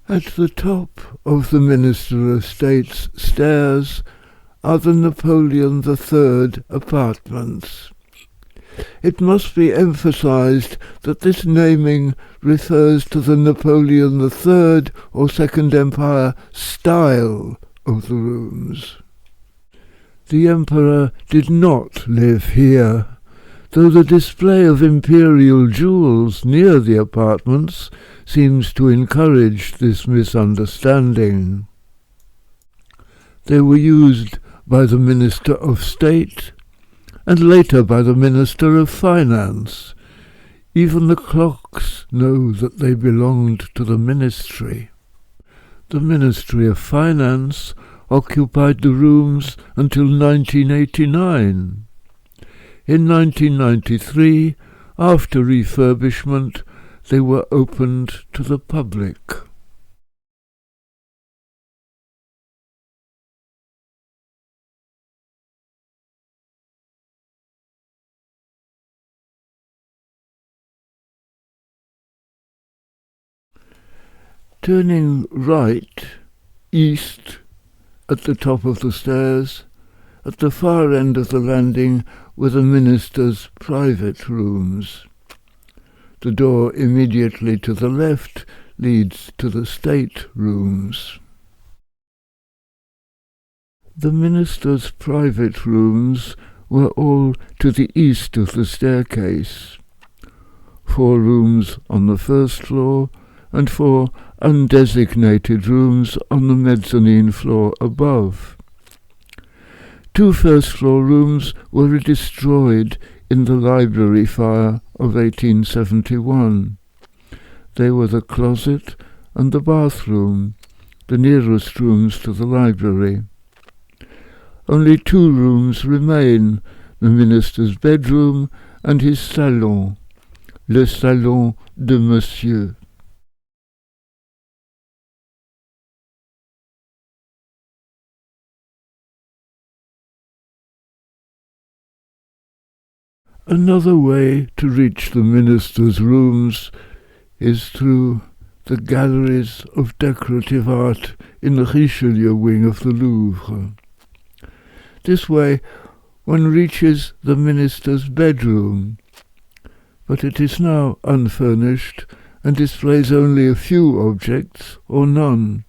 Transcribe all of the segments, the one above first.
At the top of the Minister of State's stairs are the Napoleon III apartments. It must be emphasized that this naming refers to the Napoleon III or Second Empire style of the rooms. The Emperor did not live here, though the display of imperial jewels near the apartments seems to encourage this misunderstanding. They were used by the Minister of State and later by the Minister of Finance. Even the clocks know that they belonged to the ministry. The Ministry of Finance occupied the rooms until 1989. In 1993, after refurbishment, they were opened to the public. Turning right, east, at the top of the stairs, at the far end of the landing were the minister's private rooms. The door immediately to the left leads to the state rooms. The minister's private rooms were all to the east of the staircase. 4 rooms on the first floor and 4 undesignated rooms on the mezzanine floor above. 2 first-floor rooms were destroyed in the library fire of 1871. They were the closet and the bathroom, the nearest rooms to the library. Only 2 rooms remain, the minister's bedroom and his salon, le salon de Monsieur. Another way to reach the minister's rooms is through the galleries of decorative art in the Richelieu wing of the Louvre. This way one reaches the minister's bedroom, but it is now unfurnished and displays only a few objects or none.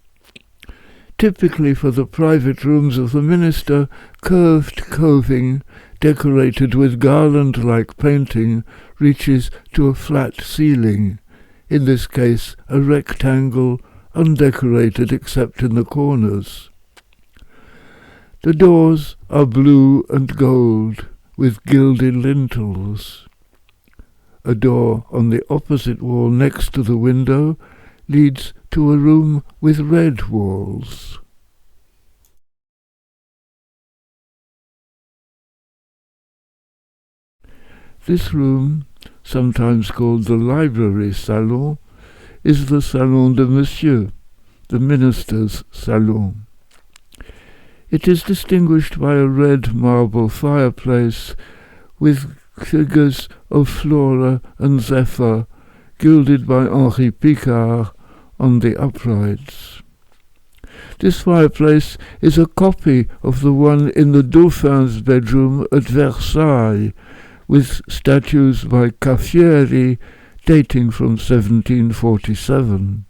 Typically for the private rooms of the minister, curved coving decorated with garland-like painting reaches to a flat ceiling, in this case a rectangle, undecorated except in the corners. The doors are blue and gold, with gilded lintels. A door on the opposite wall next to the window leads to a room with red walls. This room, sometimes called the library salon, is the salon de Monsieur, the minister's salon. It is distinguished by a red marble fireplace with figures of Flora and Zephyr, gilded by Henri Picard, on the uprights. This fireplace is a copy of the one in the Dauphin's bedroom at Versailles, with statues by Caffieri dating from 1747.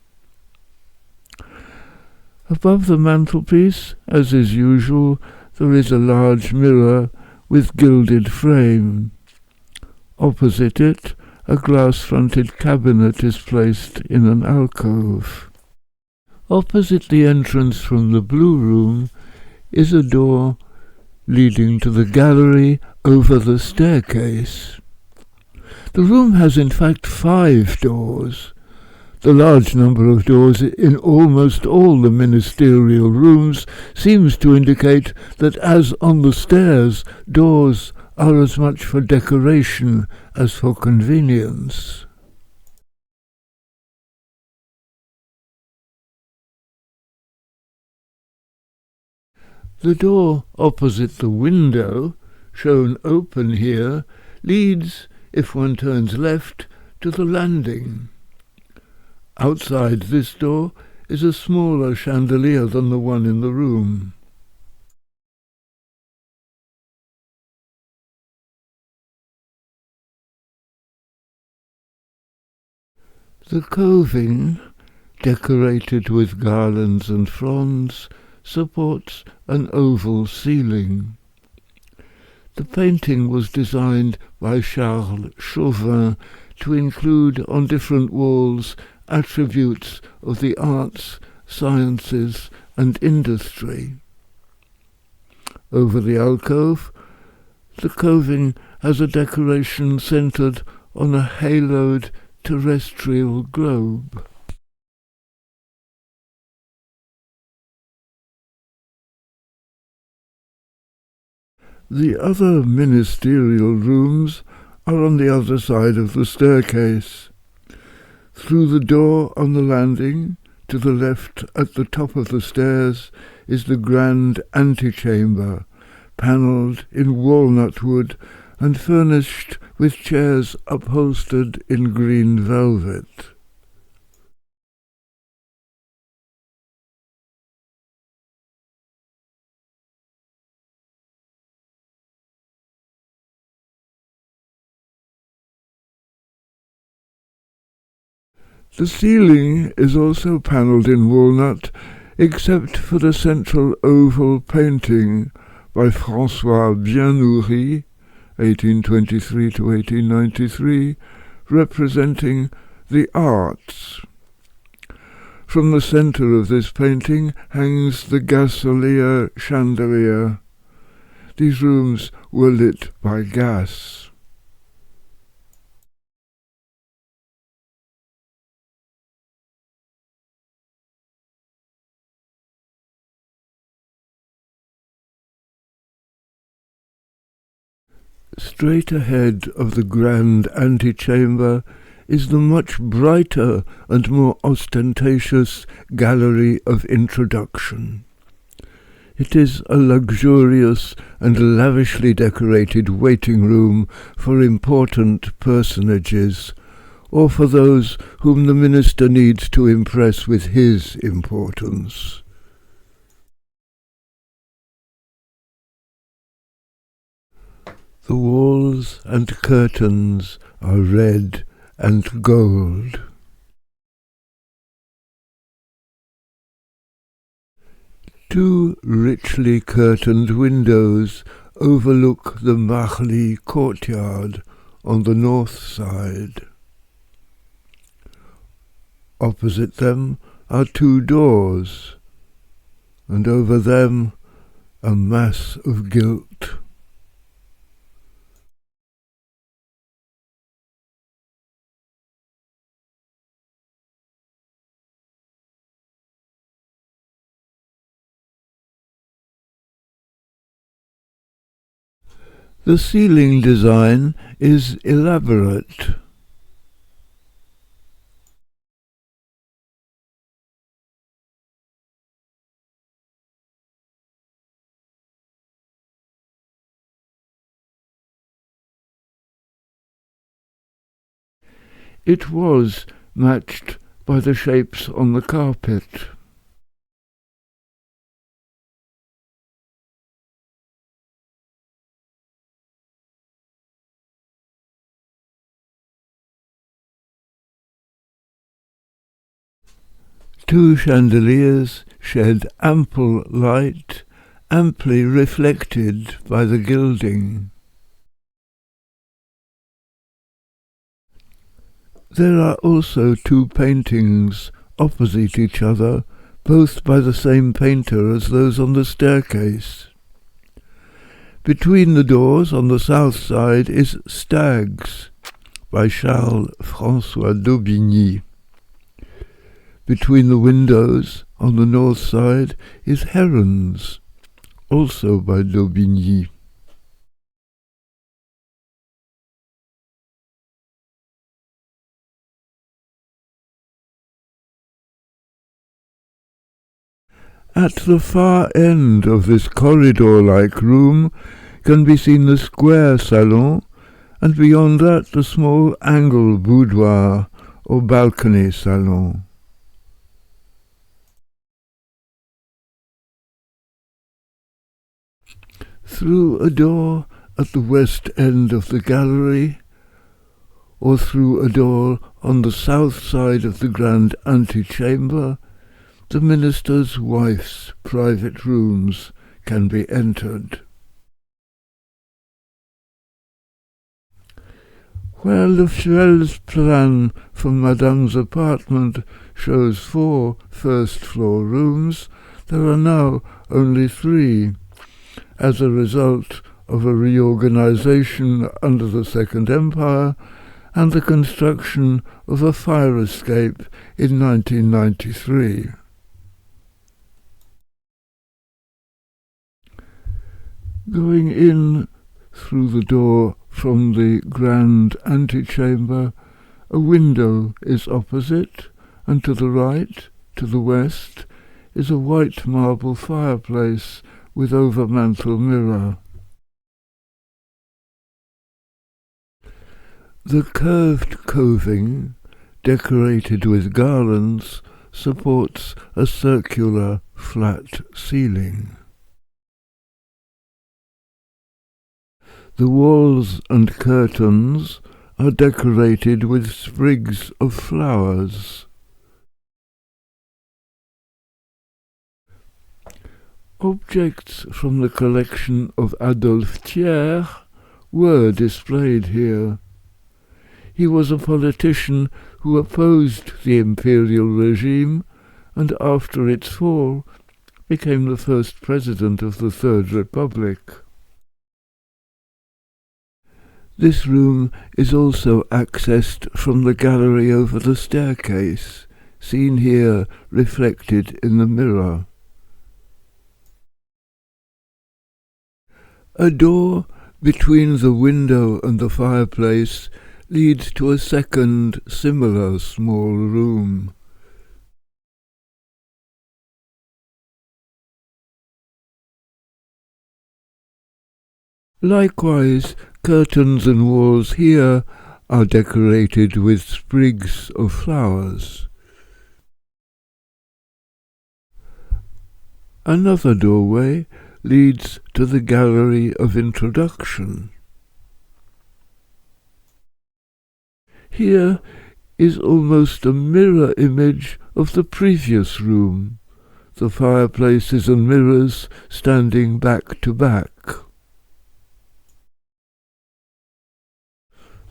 Above the mantelpiece, as is usual, there is a large mirror with gilded frame. Opposite it, a glass-fronted cabinet is placed in an alcove. Opposite the entrance from the Blue Room is a door leading to the gallery over the staircase. The room has in fact 5 doors. The large number of doors in almost all the ministerial rooms seems to indicate that, as on the stairs, doors are as much for decoration as for convenience. The door opposite the window, shown open here, leads, if one turns left, to the landing. Outside this door is a smaller chandelier than the one in the room. The coving, decorated with garlands and fronds, supports an oval ceiling. The painting was designed by Charles Chauvin to include on different walls attributes of the arts, sciences, and industry. Over the alcove, the coving has a decoration centered on a haloed terrestrial globe. The other ministerial rooms are on the other side of the staircase. Through the door on the landing, to the left at the top of the stairs, is the grand antechamber, panelled in walnut wood and furnished with chairs upholstered in green velvet. The ceiling is also panelled in walnut, except for the central oval painting by François Biennouri, 1823 to 1893, representing the arts. From the centre of this painting hangs the gasolier chandelier. These rooms were lit by gas. Straight ahead of the grand antechamber is the much brighter and more ostentatious gallery of introduction. It is a luxurious and lavishly decorated waiting room for important personages, or for those whom the minister needs to impress with his importance. The walls and curtains are red and gold. Two richly curtained windows overlook the Marly courtyard on the north side. Opposite them are two doors, and over them a mass of gilt. The ceiling design is elaborate. It was matched by the shapes on the carpet. Two chandeliers shed ample light, amply reflected by the gilding. There are also two paintings opposite each other, both by the same painter as those on the staircase. Between the doors on the south side is Stags, by Charles François d'Aubigny. Between the windows on the north side is Herons, also by d'Aubigny. At the far end of this corridor-like room can be seen the square salon, and beyond that the small angle boudoir or balcony salon. through a door at the west end of the gallery, or through a door on the south side of the grand antechamber, the minister's wife's private rooms can be entered. Where Le Fuel's plan for Madame's apartment shows 4 first-floor rooms, there are now only 3, as a result of a reorganization under the Second Empire and the construction of a fire escape in 1993. Going in through the door from the grand antechamber, a window is opposite, and to the right, to the west, is a white marble fireplace with over-mantel mirror. The curved coving, decorated with garlands, supports a circular, flat ceiling. The walls and curtains are decorated with sprigs of flowers. Objects from the collection of Adolphe Thiers were displayed here. He was a politician who opposed the imperial regime and after its fall became the first president of the Third Republic. This room is also accessed from the gallery over the staircase, seen here reflected in the mirror. A door between the window and the fireplace leads to a second, similar small room. Likewise, curtains and walls here are decorated with sprigs of flowers. Another doorway leads to the gallery of introduction. Here is almost a mirror image of the previous room, the fireplaces and mirrors standing back to back.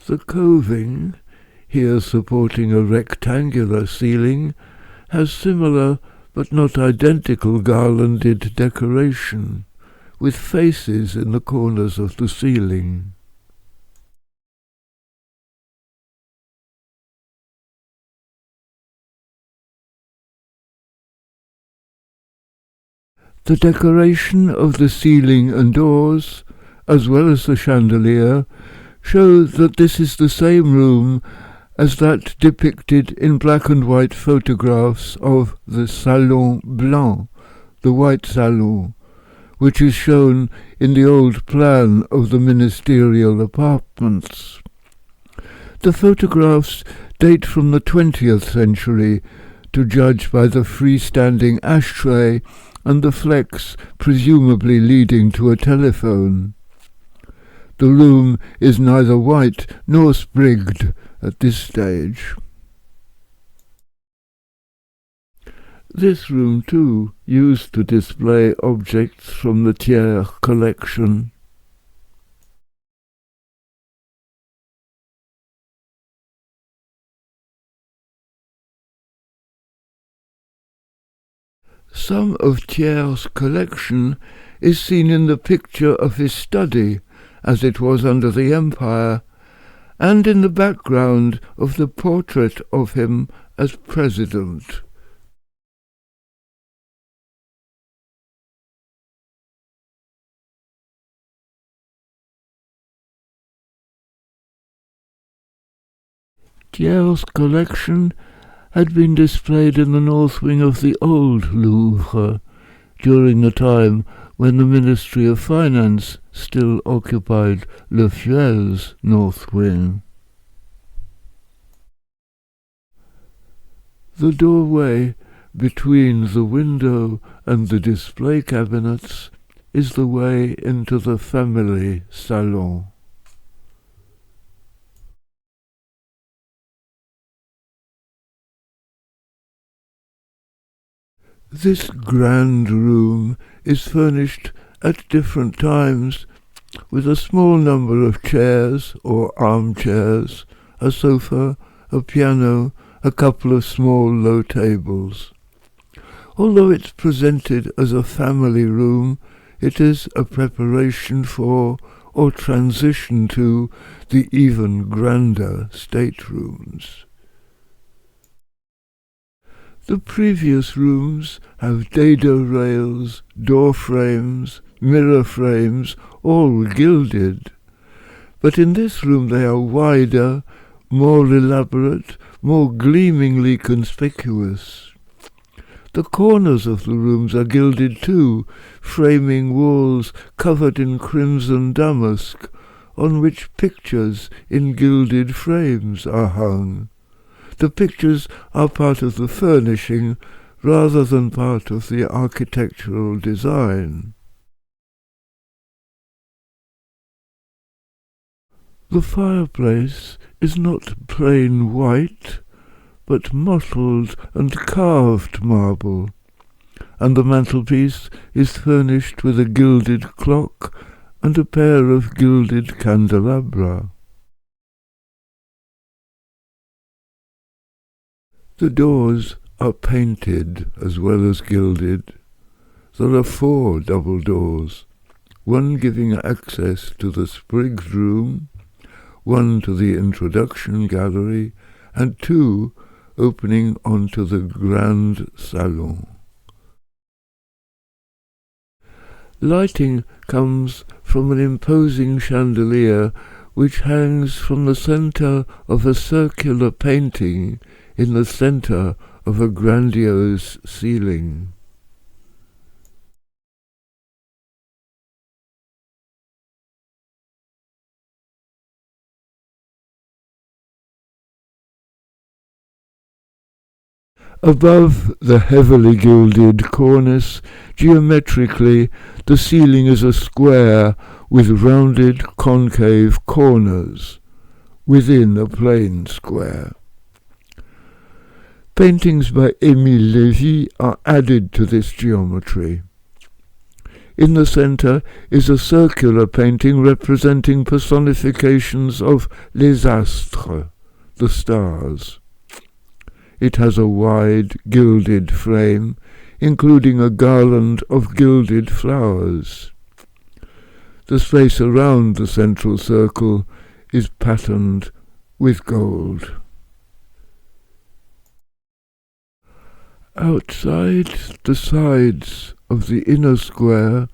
The coving, here supporting a rectangular ceiling, has similar but not identical garlanded decoration, with faces in the corners of the ceiling. The decoration of the ceiling and doors, as well as the chandelier, show that this is the same room as that depicted in black and white photographs of the Salon Blanc, the White Salon, which is shown in the old plan of the ministerial apartments. The photographs date from the 20th century, to judge by the freestanding ashtray and the flex presumably leading to a telephone. The room is neither white nor sprigged at this stage. This room, too, used to display objects from the Thiers collection. Some of Thiers' collection is seen in the picture of his study, as it was under the Empire, and in the background of the portrait of him as president. Thiers' collection had been displayed in the north wing of the old Louvre during the time when the Ministry of Finance still occupied Le Fuel's north wing. The doorway between the window and the display cabinets is the way into the family salon. This grand room is furnished at different times with a small number of chairs or armchairs, a sofa, a piano, a couple of small low tables. Although it's presented as a family room, it is a preparation for or transition to the even grander staterooms. The previous rooms have dado rails, door frames, mirror frames, all gilded. But in this room they are wider, more elaborate, more gleamingly conspicuous. The corners of the rooms are gilded too, framing walls covered in crimson damask, on which pictures in gilded frames are hung. The pictures are part of the furnishing rather than part of the architectural design. The fireplace is not plain white, but mottled and carved marble, and the mantelpiece is furnished with a gilded clock and a pair of gilded candelabra. The doors are painted as well as gilded. There are 4 double doors, one giving access to the Spriggs room, one to the introduction gallery, and 2 opening onto the grand salon. Lighting comes from an imposing chandelier which hangs from the centre of a circular painting in the centre of a grandiose ceiling. Above the heavily gilded cornice, geometrically, the ceiling is a square with rounded concave corners, within a plain square. Paintings by Émile Lévy are added to this geometry. In the centre is a circular painting representing personifications of les astres, the stars. It has a wide, gilded frame, including a garland of gilded flowers. The space around the central circle is patterned with gold. Outside the sides of the inner square,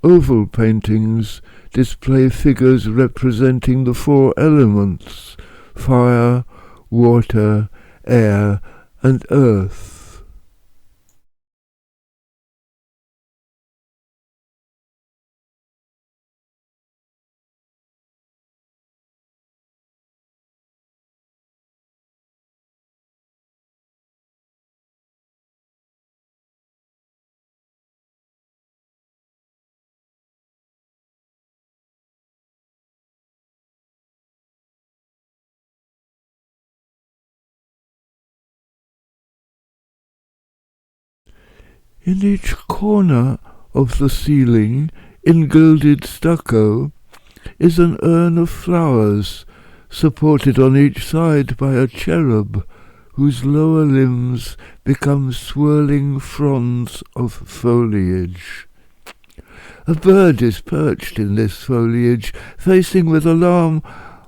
oval paintings display figures representing the 4 elements: fire, water, air, and earth. In each corner of the ceiling, in gilded stucco, is an urn of flowers, supported on each side by a cherub, whose lower limbs become swirling fronds of foliage. A bird is perched in this foliage, facing with alarm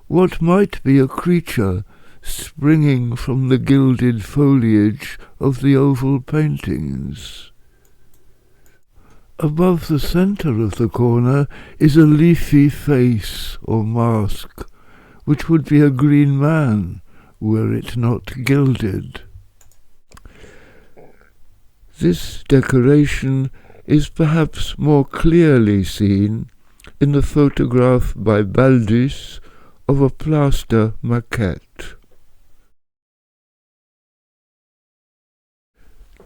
what might be a creature springing from the gilded foliage of the oval paintings. Above the centre of the corner is a leafy face or mask, which would be a green man were it not gilded. This decoration is perhaps more clearly seen in the photograph by Baldus of a plaster maquette.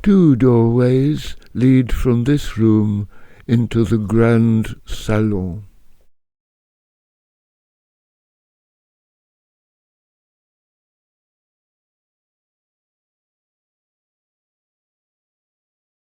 2 doorways lead from this room into the grand salon.